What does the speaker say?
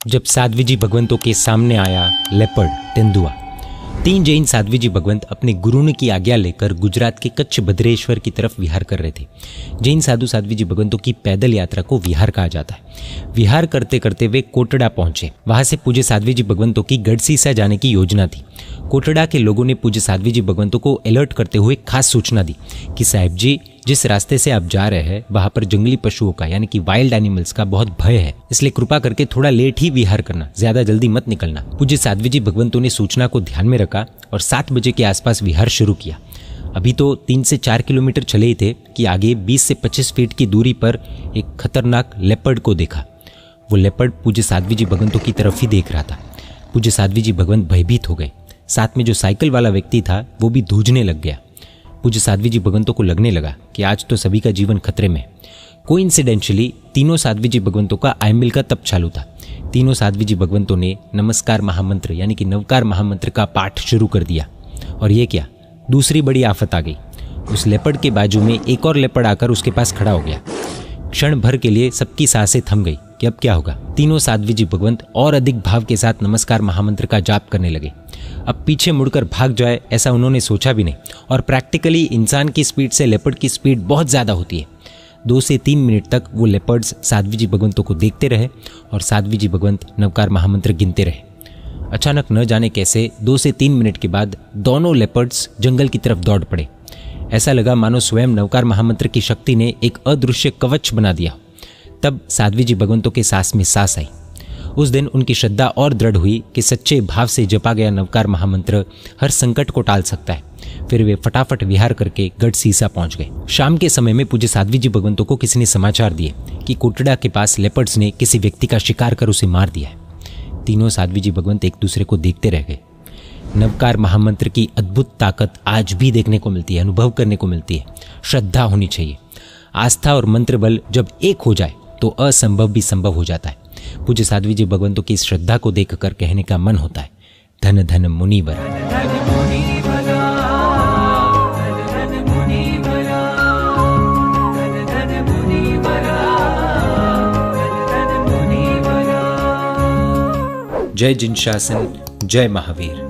जब साध्वी जी भगवंतों के सामने आया लेपर्ड तेंदुआ। 3 जैन साध्वी जी भगवंत अपने गुरुओं की आज्ञा लेकर गुजरात के कच्छ भद्रेश्वर की तरफ विहार कर रहे थे। जैन साधु साध्वी जी भगवंतों की पैदल यात्रा को विहार कहा जाता है। विहार करते करते वे कोटड़ा पहुंचे। वहां से पूज्य साध्वी जी भगवंतों की गढ़सीसा जाने की योजना थी। कोटड़ा के लोगों ने पूज्य साध्वी जी भगवंतों को अलर्ट करते हुए खास सूचना दी कि साहिब जी, जिस रास्ते से आप जा रहे हैं वहां पर जंगली पशुओं का यानी कि वाइल्ड एनिमल्स का बहुत भय है, इसलिए कृपा करके थोड़ा लेट ही विहार करना, ज्यादा जल्दी मत निकलना। पूज्य साध्वी जी भगवंतों ने सूचना को ध्यान में रखा और 7 बजे के आसपास विहार शुरू किया। अभी तो 3 से 4 किलोमीटर चले ही थे कि आगे 20 से 25 फीट की दूरी पर एक खतरनाक लेपर्ड को देखा। वो लेपर्ड पूज्य साध्वी जी भगवंतों की तरफ ही देख रहा था। पूज्य साध्वी जी भगवंत भयभीत हो गए। साथ में जो साइकिल वाला व्यक्ति था वो भी धूजने लग गया। पूज्य साध्वी जी भगवंतों को लगने लगा कि आज तो सभी का जीवन खतरे में। कोइंसिडेंशियली तीनों साध्वी जी भगवंतों का आयमिल का तप चालू था। तीनों साध्वी जी भगवंतों ने नमस्कार महामंत्र यानी कि नवकार महामंत्र का पाठ शुरू कर दिया। और ये क्या, दूसरी बड़ी आफत आ गई। उस लेपर्ड के बाजू में एक और लेपर्ड आकर उसके पास खड़ा हो गया। क्षण भर के लिए सबकी सांसें थम गई कि अब क्या होगा। तीनों साध्वी जी भगवंत और अधिक भाव के साथ नमस्कार महामंत्र का जाप करने लगे। अब पीछे मुड़कर भाग जाए ऐसा उन्होंने सोचा भी नहीं। और प्रैक्टिकली इंसान की स्पीड से लेपर्ड की स्पीड बहुत ज़्यादा होती है। 2 से 3 मिनट तक वो लेपर्ड्स साध्वी जी भगवंतों को देखते रहे और साध्वी जी भगवंत नवकार महामंत्र गिनते रहे। अचानक न जाने कैसे 2 से 3 मिनट के बाद दोनों लेपर्ड्स जंगल की तरफ दौड़ पड़े। ऐसा लगा मानो स्वयं नवकार महामंत्र की शक्ति ने एक अदृश्य कवच बना दिया। तब साध्वी जी भगवंतों के सांस में सांस आई। उस दिन उनकी श्रद्धा और दृढ़ हुई कि सच्चे भाव से जपा गया नवकार महामंत्र हर संकट को टाल सकता है। फिर वे फटाफट विहार करके गढ़सीसा पहुंच गए। शाम के समय में पूज्य साध्वी जी भगवंतों को किसी ने समाचार दिए कि कोटड़ा के पास लेपर्ड्स ने किसी व्यक्ति का शिकार कर उसे मार दिया है। तीनों साध्वी जी भगवंत एक दूसरे को देखते रह गए। नवकार महामंत्र की अद्भुत ताकत आज भी देखने को मिलती है, अनुभव करने को मिलती है। श्रद्धा होनी चाहिए। आस्था और मंत्र बल जब एक हो जाए तो असंभव भी संभव हो जाता है। पूज्य साध्वी जी भगवंतों की श्रद्धा को देखकर कहने का मन होता है, धन धन मुनिवर। जय जिनशासन, जय महावीर।